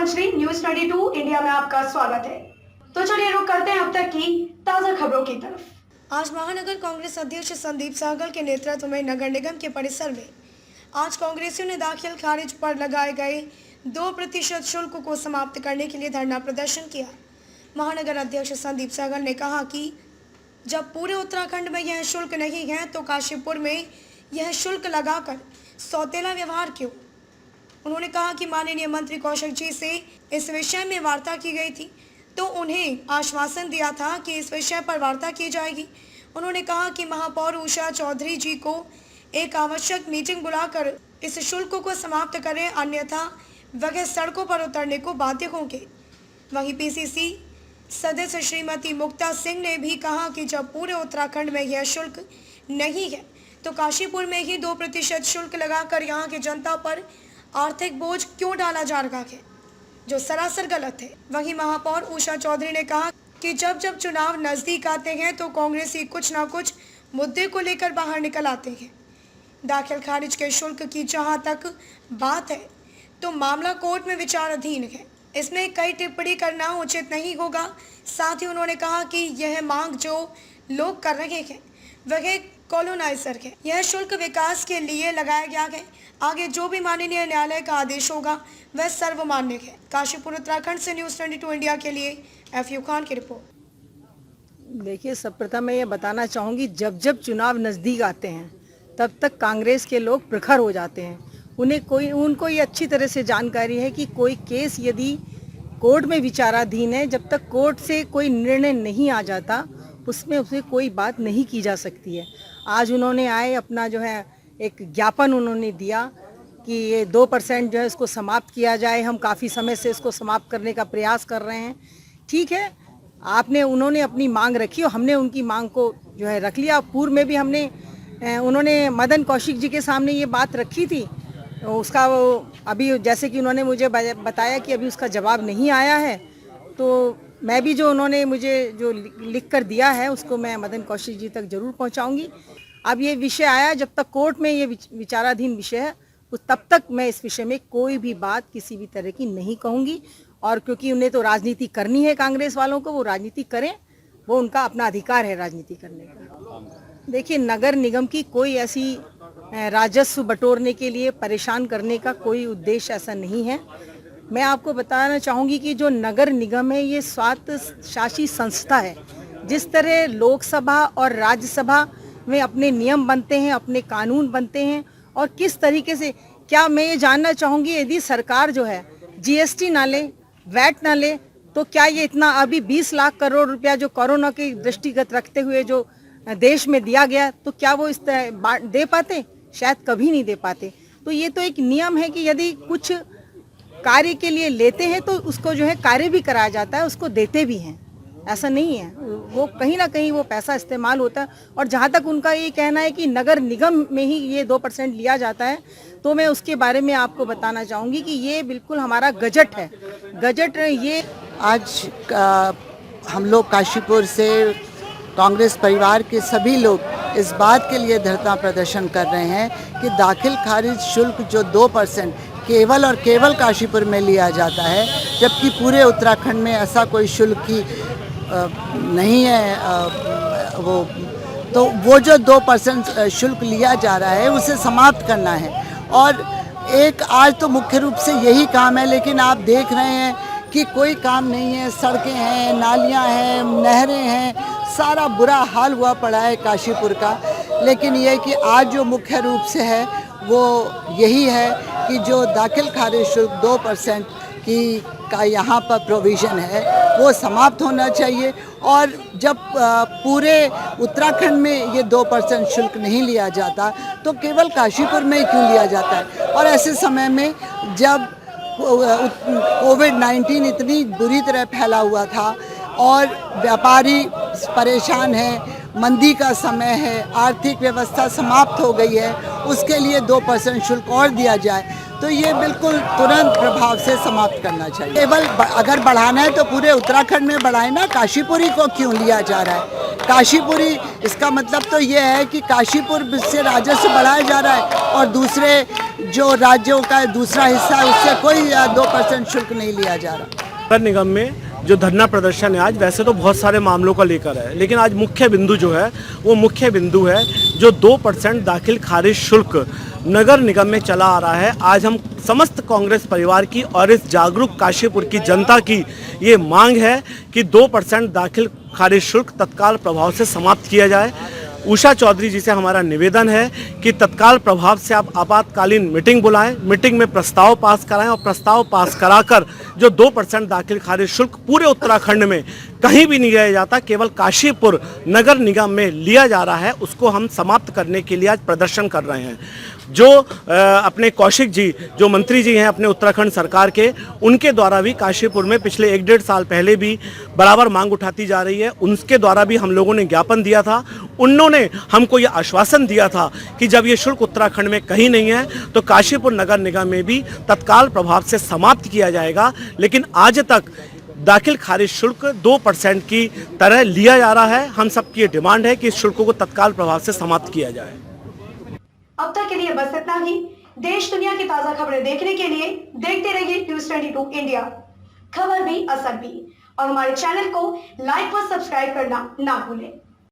Anjali, news 22 India में आपका स्वागत है। तो चलिए रुक करते हैं अब तक की ताजा खबरों की तरफ। आज महानगर कांग्रेस अध्यक्ष संदीप सहगल के नेतृत्व में नगर निगम के परिसर में आज कांग्रेसियों ने दाखिल खारिज पर लगाए गए 2% शुल्क को समाप्त करने के लिए धरना प्रदर्शन किया। महानगर अध्यक्ष संदीप सहगल ने कहा कि जब पूरे उत्तराखंड में यह शुल्क नहीं है तो काशीपुर में यह शुल्क लगाकर सौतेला व्यवहार क्यों। उन्होंने कहा कि माननीय मंत्री कौशिक जी से इस विषय में वार्ता की गई थी तो उन्हें आश्वासन दिया था कि इस विषय पर वार्ता की जाएगी। उन्होंने कहा कि महापौर उषा चौधरी जी को एक आवश्यक मीटिंग बुलाकर इस शुल्क को समाप्त करें, अन्यथा वह सड़कों पर उतरने को बाध्य होंगे। वहीं पीसीसी सदस्य श्रीमती मुक्ता सिंह ने भी कहा कि जब पूरे उत्तराखंड में यह शुल्क नहीं है तो काशीपुर में ही 2% शुल्क लगाकर यहाँ की जनता पर आर्थिक बोझ क्यों डाला जा रहा है, जो सरासर गलत है। वहीं महापौर उषा चौधरी ने कहा कि जब जब चुनाव नजदीक आते हैं तो कांग्रेसी कुछ न कुछ मुद्दे को लेकर बाहर निकल आते हैं। दाखिल खारिज के शुल्क की जहां तक बात है तो मामला कोर्ट में विचाराधीन है, इसमें कई टिप्पणी करना उचित नहीं होगा। साथ ही उन्होंने कहा कि यह मांग जो लोग कर रहे हैं वह कॉलोनाइजर है, यह शुल्क विकास के लिए लगाया गया है। आगे जो भी माननीय न्यायालय का आदेश होगा वह सर्वमान्य है। काशीपुर उत्तराखंड से न्यूज 22 इंडिया के लिए FU खान की रिपोर्ट। देखिए, सर्वप्रथम मैं ये बताना चाहूँगी, जब जब चुनाव नज़दीक आते हैं तब तक कांग्रेस के लोग प्रखर हो जाते हैं। उनको ये अच्छी तरह से जानकारी है कि कोई केस यदि कोर्ट में विचाराधीन है, जब तक कोर्ट से कोई निर्णय नहीं आ जाता उसमें उसे कोई बात नहीं की जा सकती है। आज उन्होंने आए अपना जो है एक ज्ञापन उन्होंने दिया कि ये 2% जो है इसको समाप्त किया जाए। हम काफ़ी समय से इसको समाप्त करने का प्रयास कर रहे हैं। ठीक है, उन्होंने अपनी मांग रखी और हमने उनकी मांग को जो है रख लिया। पूर्व में भी उन्होंने मदन कौशिक जी के सामने ये बात रखी थी, उसका वो अभी जैसे कि उन्होंने मुझे बताया कि अभी उसका जवाब नहीं आया है, तो मैं भी जो उन्होंने मुझे जो लिख कर दिया है उसको मैं मदन कौशिक जी तक जरूर पहुंचाऊंगी। अब ये विषय आया, जब तक कोर्ट में ये विचाराधीन विषय है तब तक मैं इस विषय में कोई भी बात किसी भी तरह की नहीं कहूँगी। और क्योंकि उन्हें तो राजनीति करनी है, कांग्रेस वालों को वो राजनीति करें, वो उनका अपना अधिकार है राजनीति करने का। देखिए, नगर निगम की कोई ऐसी राजस्व बटोरने के लिए परेशान करने का कोई उद्देश्य ऐसा नहीं है। मैं आपको बताना चाहूँगी कि जो नगर निगम है ये स्वायत्त शासी संस्था है। जिस तरह लोकसभा और राज्यसभा में अपने नियम बनते हैं, अपने कानून बनते हैं, और किस तरीके से, क्या मैं ये जानना चाहूँगी यदि सरकार जो है GST ना ले, वैट ना ले, तो क्या ये इतना अभी 20 लाख करोड़ रुपया जो कोरोना के दृष्टिगत रखते हुए जो देश में दिया गया, तो क्या वो इस दे पाते? शायद कभी नहीं दे पाते। तो ये तो एक नियम है कि यदि कुछ कार्य के लिए लेते हैं तो उसको जो है कार्य भी कराया जाता है, उसको देते भी हैं, ऐसा नहीं है। वो कहीं ना कहीं वो पैसा इस्तेमाल होता है। और जहाँ तक उनका ये कहना है कि नगर निगम में ही ये 2% लिया जाता है, तो मैं उसके बारे में आपको बताना चाहूँगी कि ये बिल्कुल हमारा गजट है। गजट ये आज हम लोग काशीपुर से कांग्रेस परिवार के सभी लोग इस बात के लिए धरना प्रदर्शन कर रहे हैं कि दाखिल खारिज शुल्क जो 2% केवल और केवल काशीपुर में लिया जाता है, जबकि पूरे उत्तराखंड में ऐसा कोई शुल्क ही नहीं है। वो जो 2% शुल्क लिया जा रहा है उसे समाप्त करना है। और एक आज तो मुख्य रूप से यही काम है, लेकिन आप देख रहे हैं कि कोई काम नहीं है। सड़कें हैं, नालियां हैं, नहरें हैं, सारा बुरा हाल हुआ पड़ा है काशीपुर का। लेकिन ये कि आज जो मुख्य रूप से है वो यही है कि जो दाखिल खारिज शुल्क 2% का यहाँ पर प्रोविज़न है वो समाप्त होना चाहिए। और जब पूरे उत्तराखंड में ये 2% शुल्क नहीं लिया जाता तो केवल काशीपुर में ही क्यों लिया जाता है। और ऐसे समय में जब कोविड-19 इतनी बुरी तरह फैला हुआ था और व्यापारी परेशान हैं, मंदी का समय है, आर्थिक व्यवस्था समाप्त हो गई है, उसके लिए 2% शुल्क और दिया जाए तो ये बिल्कुल तुरंत प्रभाव से समाप्त करना चाहिए। केवल अगर बढ़ाना है तो पूरे उत्तराखंड में बढ़ाए ना, काशीपुरी को क्यों लिया जा रहा है। काशीपुरी, इसका मतलब तो ये है कि काशीपुर से राजस्व बढ़ाया जा रहा है और दूसरे जो राज्यों का दूसरा हिस्सा है उससे कोई 2% शुल्क नहीं लिया जा रहा। नगर निगम में जो धरना प्रदर्शन है आज, वैसे तो बहुत सारे मामलों को लेकर है, लेकिन आज मुख्य बिंदु जो है वो मुख्य बिंदु है जो 2% दाखिल खारिज शुल्क नगर निगम में चला आ रहा है। आज हम समस्त कांग्रेस परिवार की और इस जागरूक काशीपुर की जनता की ये मांग है कि 2% दाखिल खारिज शुल्क तत्काल प्रभाव से समाप्त किया जाए। उषा चौधरी जी से हमारा निवेदन है कि तत्काल प्रभाव से आप आपातकालीन मीटिंग बुलाएं, मीटिंग में प्रस्ताव पास कराएं और प्रस्ताव पास कराकर जो 2% दाखिल खारिज शुल्क पूरे उत्तराखंड में कहीं भी नहीं लिया जाता, केवल काशीपुर नगर निगम में लिया जा रहा है, उसको हम समाप्त करने के लिए आज प्रदर्शन कर रहे हैं। जो अपने कौशिक जी जो मंत्री जी हैं अपने उत्तराखंड सरकार के, उनके द्वारा भी काशीपुर में पिछले 1-1.5 साल पहले भी बराबर मांग उठाती जा रही है। उनके द्वारा भी हम लोगों ने ज्ञापन दिया था। उन्होंने हमको ये आश्वासन दिया था कि जब ये शुल्क उत्तराखंड में कहीं नहीं है तो काशीपुर नगर निगम में भी तत्काल प्रभाव से समाप्त किया जाएगा, लेकिन आज तक दाखिल खारिज शुल्क 2% की तरह लिया जा रहा है। हम सबकी ये डिमांड है कि इस शुल्क को तत्काल प्रभाव से समाप्त किया जाए। अब तक के लिए बस इतना ही। देश दुनिया की ताजा खबरें देखने के लिए देखते रहिए न्यूज़ 22 इंडिया, खबर भी असर भी, और हमारे चैनल को लाइक व सब्सक्राइब करना ना भूलें।